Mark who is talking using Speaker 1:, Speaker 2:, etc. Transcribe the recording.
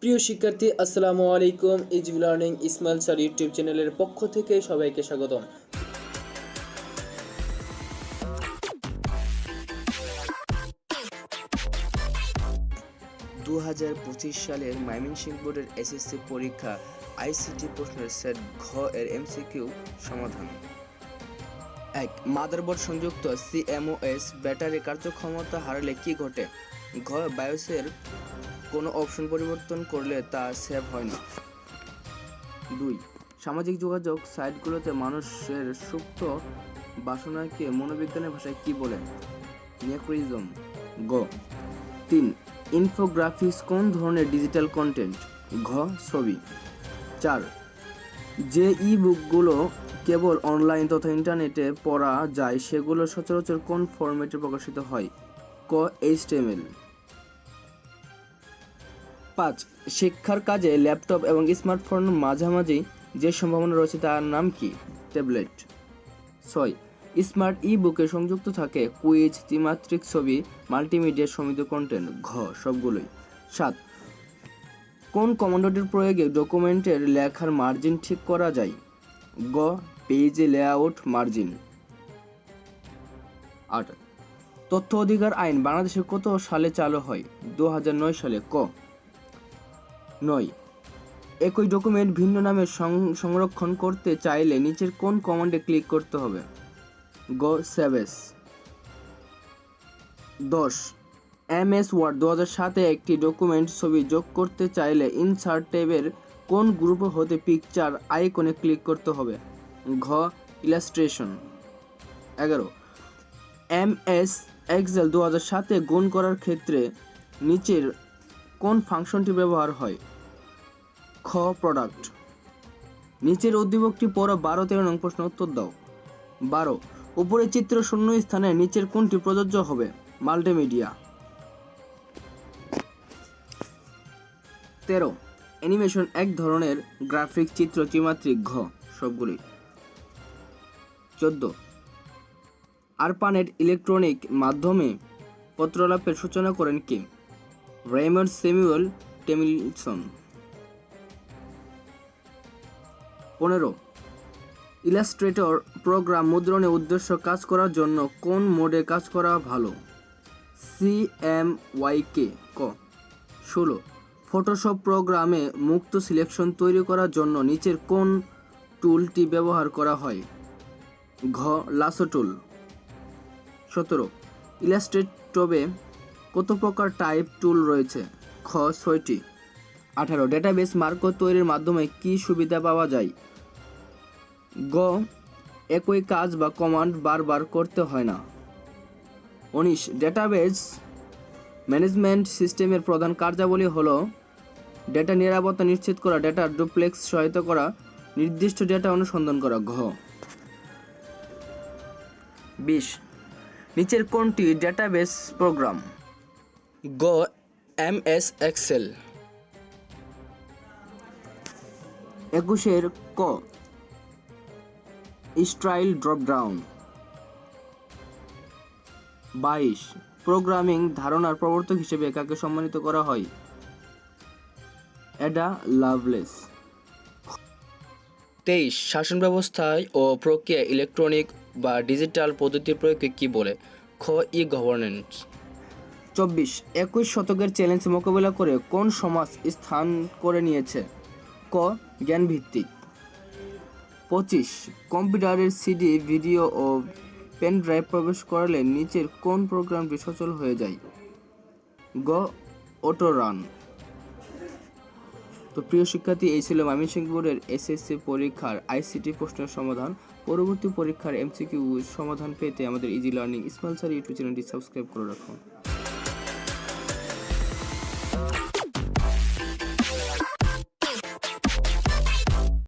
Speaker 1: প্রিয় শিক্ষার্থী, আসসালামু আলাইকুম। Easy learning Ismail sir YouTube চ্যানেলের পক্ষ থেকে সবাইকে স্বাগতম।
Speaker 2: 2025 সালের ময়মনসিংহ বোর্ডের এসএসসি পরীক্ষা আইসিটি প্রশ্নের সেট ঘ এর এমসিকিউ সমাধান। 1. মাদারবোর্ড সংযুক্ত সিএমওএস ব্যাটারি কার্যক্ষমতা হারালে কি ঘটে? ঘ. বায়োসের কোনো অপশন পরিবর্তন করলে তা সেভ হয় না। 2. সামাজিক যোগাযোগ সাইটগুলোতে মানুষের সুপ্ত বাসনাকে মনোবিজ্ঞানের ভাষায় কি বলে? নেক্রিজম। গ. 3. ইনফোগ্রাফিক্স কোন ধরনের ডিজিটাল কন্টেন্ট? ঘ. ছবি। 4. যে ই বুকগুলো কেবল অনলাইন তথা ইন্টারনেটে পড়া যায় সেগুলো সচরাচর কোন ফরম্যাটে প্রকাশিত হয়? ক. HTML। 5. শিক্ষার কাজে ল্যাপটপ এবং স্মার্টফোন মাঝামাঝি যে সম্ভাবনা রয়েছে তার নাম কি? ট্যাবলেট। 6. স্মার্ট ই বুকে সংযুক্ত থাকে কুইজ, ত্রিমাত্রিক ছবি, মাল্টিমিডিয়া সমৃদ্ধ কন্টেন্ট। ঘ. সবগুলোই। 7. কোন কমান্ডটির প্রয়োগে ডকুমেন্টের লেখার মার্জিন ঠিক করা যায়? গ. Page layout margin. 8. তথ্য অধিকার আইন বাংলাদেশে কত সালে চালু হয়? 2009 সালে। ক. 9. একই ডকুমেন্ট ভিন্ন নামে সংরক্ষণ করতে চাইলে নিচের কোন কমান্ডে ক্লিক করতে হবে? গ. সেভেস। 10. MS ওয়ার্ড 2007-এ একটি ডকুমেন্ট ছবি যোগ করতে চাইলে ইনসার্ট ট্যাবের কোন গ্রুপ হতে পিকচার আইকনে ক্লিক করতে হবে? ঘ. ইলাস্ট্রেশন। 11. MS এক্সেল 2007-এ গুণ করার ক্ষেত্রে নিচের কোন ফাংশনটি ব্যবহার হয়? খ. প্রোডাক্ট। নিচের উদ্দীপকটি পড়ো, 12-13 নং প্রশ্ন উত্তর দাও। 12. উপরে চিত্র শূন্য স্থানে নিচের কোনটি প্রযোজ্য হবে? মাল্টিমিডিয়া। 13. অ্যানিমেশন এক ধরনের গ্রাফিক চিত্র, ত্রিমাত্রিক। ঘ. সবগুলি। 14. আরপানেট ইলেকট্রনিক মাধ্যমে পত্রলাপের সূচনা করেন কে? রেইমন্ড স্যামুয়েল টেমিলসন। 15. ইলাস্ট্রেটর প্রোগ্রাম মুদ্রণের উদ্দেশ্য কাজ করার জন্য কোন মোডে কাজ করা ভালো? CMYK। ক. 16. ফটোশপ প্রোগ্রামে মুক্ত সিলেকশন তৈরি করার জন্য নিচের কোন টুলটি ব্যবহার করা হয়? ঘ. লাসো টুল। 17. ইলাস্ট্রেটরে কত প্রকার টাইপ টুল রয়েছে? খ. 6টি। 18. ডেটাবেস মার্কআপ তৈরির মাধ্যমে কি সুবিধা পাওয়া যায়? গ. একই কাজ বা কমান্ড বারবার করতে হয় না। 19. ডেটাবেস ম্যানেজমেন্ট সিস্টেমের প্রধান কার্যাবলী হলো ডেটা নিরাপত্তা নিশ্চিত করা, ডেটা ডুপ্লেক্স সহায়তা করা, নির্দিষ্ট ডেটা অনুসন্ধান করা। ঘ. 20. নিচের কোনটি ডেটাবেস প্রোগ্রাম? গ. MS Excel. 21 ক. Style dropdown. 22. প্রোগ্রামিং ধারণার প্রবর্তক হিসেবে কাকে সম্মানিত করা হয়? Ada Lovelace. 23. শাসন ব্যবস্থায় ও প্রক্রিয়া ইলেকট্রনিক বা ডিজিটাল পদ্ধতির প্রয়োগকে কি বলে? খ. ই গভর্নেন্স। 24. 21 শতকের চ্যালেঞ্জ মোকাবিলা করে কোন সমাজ স্থান করে নিয়েছে? ক. জ্ঞানভিত্তিক। 25. কম্পিউটারের সিডি, ভিডিও ও পেন ড্রাইভ প্রবেশ করালে নিচের কোন প্রোগ্রামটি সচল হয়ে যায়? গ. Auto run. তো প্রিয় শিক্ষার্থী, এই ছিল ময়মনসিংহ বোর্ডের এসএসসি পরীক্ষার আইসিটি প্রশ্নের সমাধান। পরবর্তী পরীক্ষার এমসিকিউ সমাধান পেতে আমাদের easy learning Ismail sir YouTube চ্যানেলটি সাবস্ক্রাইব করে রাখুন।